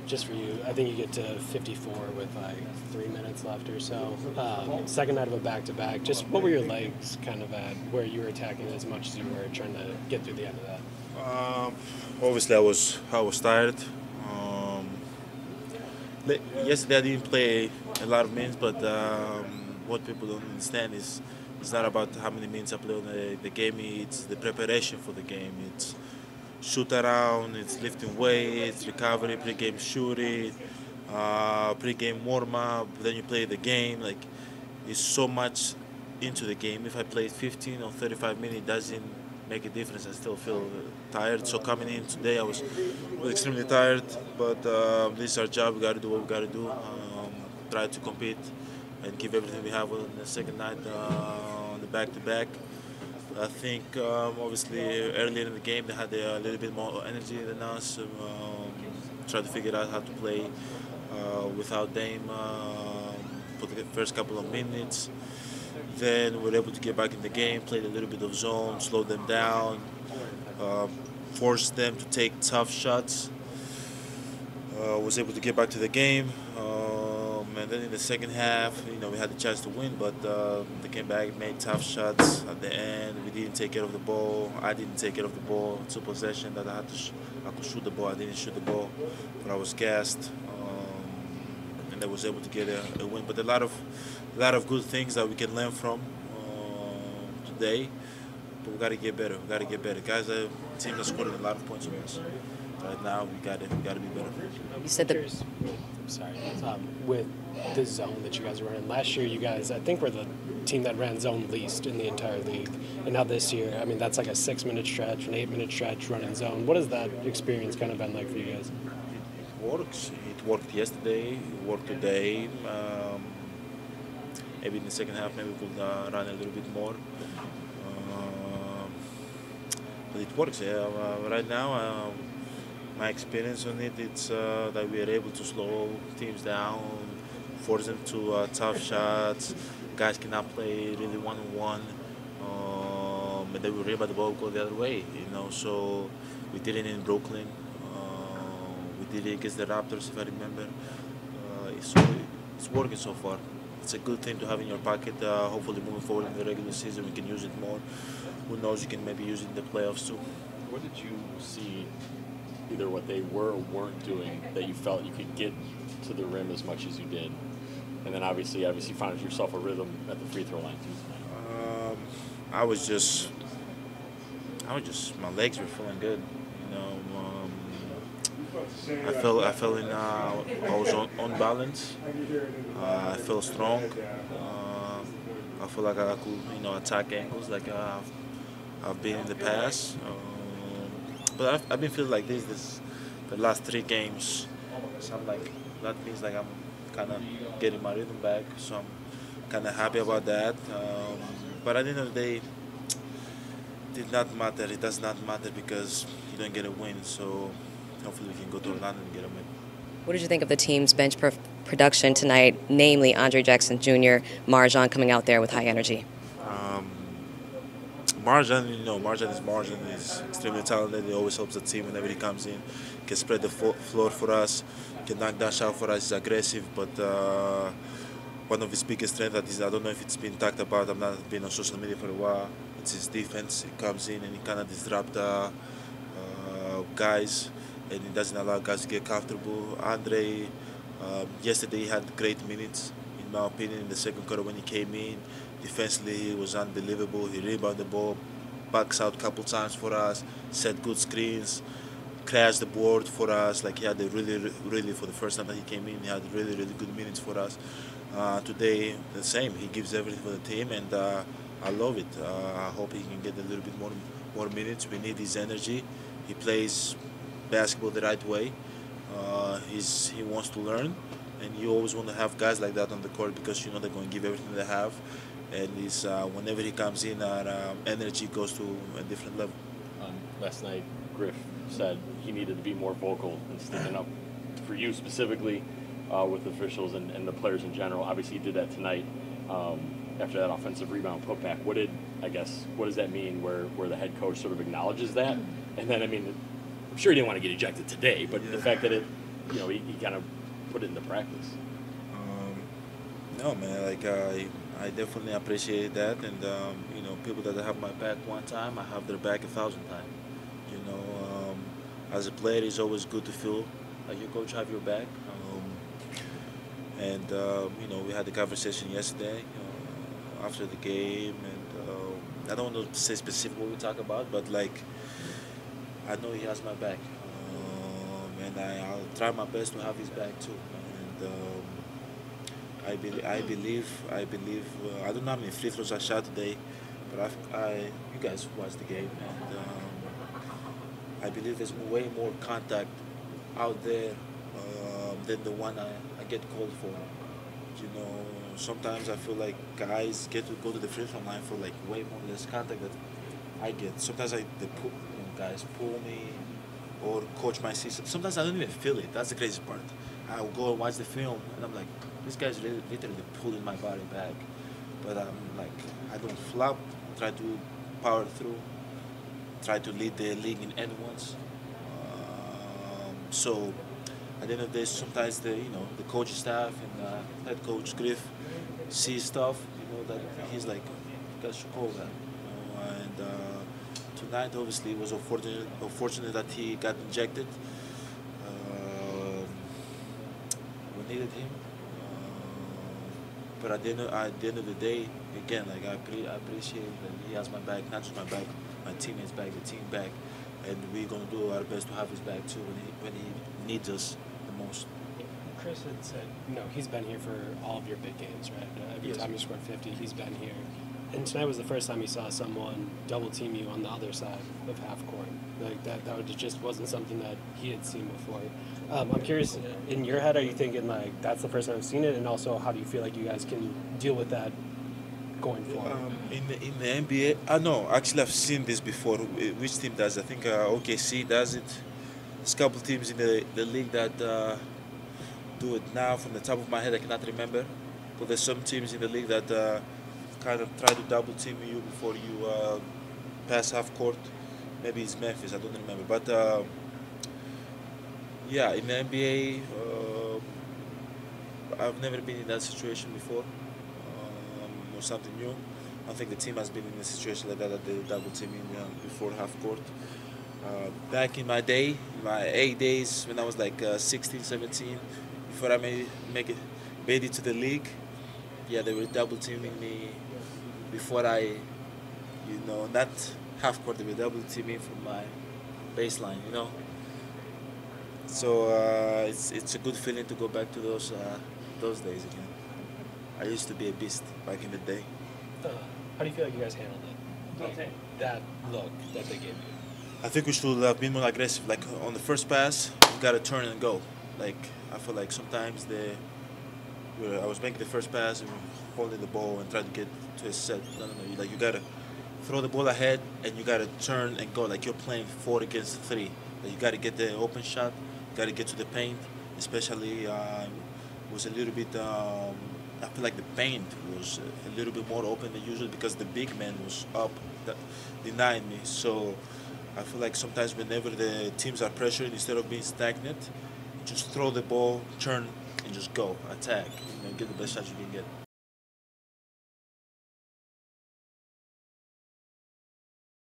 just for you, I think you get to 54 with like 3 minutes left or so. Second night of a back-to-back. Just what were your legs kind of at where you were attacking as much as you were trying to get through the end of that? Obviously, I was tired. Yesterday I didn't play a lot of minutes, but what people don't understand is it's not about how many minutes I play on the game. It's the preparation for the game. It's shoot around, it's lifting weights, recovery, pre-game shooting, pre-game warm-up, then you play the game. Like, it's so much into the game. If I played 15 or 35 minutes, it doesn't make a difference. I still feel tired. So coming in today, I was extremely tired, but this is our job. We got to do what we got to do. Try to compete and give everything we have on the second night on the back-to-back. I think obviously earlier in the game they had a little bit more energy than us. Tried to figure out how to play without Dame for the first couple of minutes. Then we were able to get back in the game, played a little bit of zone, slowed them down, forced them to take tough shots. Was able to get back to the game. And then in the second half, we had the chance to win, but they came back, made tough shots at the end. We didn't take care of the ball. I didn't take care of the ball. It's a possession that I could shoot the ball. I didn't shoot the ball, but I was gassed, and I was able to get a win. But a lot of good things that we can learn from today. But we got to get better. We got to get better. Guys, the team has scored a lot of points on us. Right now, we got to be better. You said that. I'm sorry. With the zone that you guys were in last year, you guys I think were the team that ran zone least in the entire league, and now this year, I mean that's like a 6-minute stretch, an 8-minute stretch running zone. What has that experience kind of been like for you guys? It works. It worked yesterday. It worked today. Maybe in the second half, maybe we could run a little bit more. But it works. Right now. My experience on it, it's that we are able to slow teams down, force them to tough shots. Guys cannot play really one-on-one, and then we rebound the ball, go the other way. So we did it in Brooklyn. We did it against the Raptors, if I remember. It's working so far. It's a good thing to have in your pocket. Hopefully, moving forward in the regular season, we can use it more. Who knows? You can maybe use it in the playoffs too. What did you see? Either what they were or weren't doing that you felt you could get to the rim as much as you did, and then obviously found yourself a rhythm at the free throw line too. I was just my legs were feeling good. I felt I was on balance. I felt strong. I feel like I could attack angles like I've been in the past. But I've been feeling like this the last 3 games. So that means like I'm kind of getting my rhythm back. So I'm kind of happy about that. But at the end of the day, it did not matter. It does not matter because you don't get a win. So hopefully we can go to Orlando and get a win. What did you think of the team's bench production tonight, namely Andre Jackson Jr., Marjan coming out there with high energy? Marjan, Marjan is extremely talented. He always helps the team whenever he comes in. Can spread the floor for us, can knock down shot for us. He's aggressive, but one of his biggest strengths I don't know if it's been talked about. I've not been on social media for a while. It's his defense. He comes in and he kind of disrupts guys, and he doesn't allow guys to get comfortable. Andre, yesterday he had great minutes, in my opinion, in the second quarter when he came in. Defensively, he was unbelievable. He rebounded the ball, backs out a couple times for us, set good screens, crashed the board for us. Like he had a really, for the first time that he came in, he had really good minutes for us. Today, the same. He gives everything for the team, and I love it. I hope he can get a little bit more minutes. We need his energy. He plays basketball the right way. He wants to learn, and you always want to have guys like that on the court because they're going to give everything they have. And whenever he comes in, our energy goes to a different level. Last night, Griff said he needed to be more vocal and sticking up for you specifically with officials and the players in general. Obviously, he did that tonight after that offensive rebound putback. What does that mean where the head coach sort of acknowledges that? And then, I'm sure he didn't want to get ejected today, but the fact that he kind of put it into practice. No, man. Like I definitely appreciate that, and people that have my back one time, I have their back 1,000 times. You know, as a player, it's always good to feel like your coach have your back. And we had the conversation yesterday after the game, and I don't want to say specifically what we talk about, but like I know he has my back, and I'll try my best to have his back too. And I believe. I don't know how many free throws I shot today, but you guys watched the game, and I believe there's way more contact out there than the one I get called for. You know, sometimes I feel like guys get to go to the free throw line for like way more less contact that I get. Sometimes guys pull me, or coach my season. Sometimes I don't even feel it. That's the crazy part. I'll go and watch the film, and I'm like, this guy's literally pulling my body back. But I'm like, I don't flop. I try to power through. Try to lead the league in end ones. So at the end of the day, sometimes the coaching staff and head coach Griff sees stuff, that he's like, you guys should call that. And tonight, obviously, it was unfortunate that he got injected. We needed him. But at the end of the day, again, like I appreciate that he has my back, not just my back, my teammates' back, the team back, and we're gonna do our best to have his back too when he needs us the most. Chris had said, he's been here for all of your big games, right? Every time you scored 50, he's been here. And tonight was the first time he saw someone double team you on the other side of half court. Like that just wasn't something that he had seen before. I'm curious, in your head, are you thinking like that's the first time I've seen it, and also how do you feel like you guys can deal with that going forward? In the NBA, no, actually I've seen this before. Which team does? I think OKC does it. There's a couple teams in the league that do it now. From the top of my head, I cannot remember. But there's some teams in the league that kind of try to double team you before you pass half court. Maybe it's Memphis, I don't remember. But yeah, in the NBA, I've never been in that situation before. Or something new. I don't think the team has been in a situation like that they double teaming before half court. Back in my day, my A days, when I was like 16, 17, before I made it to the league, yeah, they were double teaming me before not half court, they were double teaming from my baseline, So it's a good feeling to go back to those days again. I used to be a beast back in the day. How do you feel like you guys handled it? That look that they gave you? I think we should have been more aggressive. Like on the first pass, you gotta turn and go. Like I feel like sometimes I was making the first pass and holding the ball and trying to get to a set. No. You gotta throw the ball ahead and you gotta turn and go. Like you're playing 4 against 3. Like you gotta get the open shot. You gotta get to the paint. Especially was a little bit. I feel like the paint was a little bit more open than usual because the big man was up, denying me. So I feel like sometimes whenever the teams are pressuring, instead of being stagnant, just throw the ball, turn, and just go, attack. Get the best shot you can get.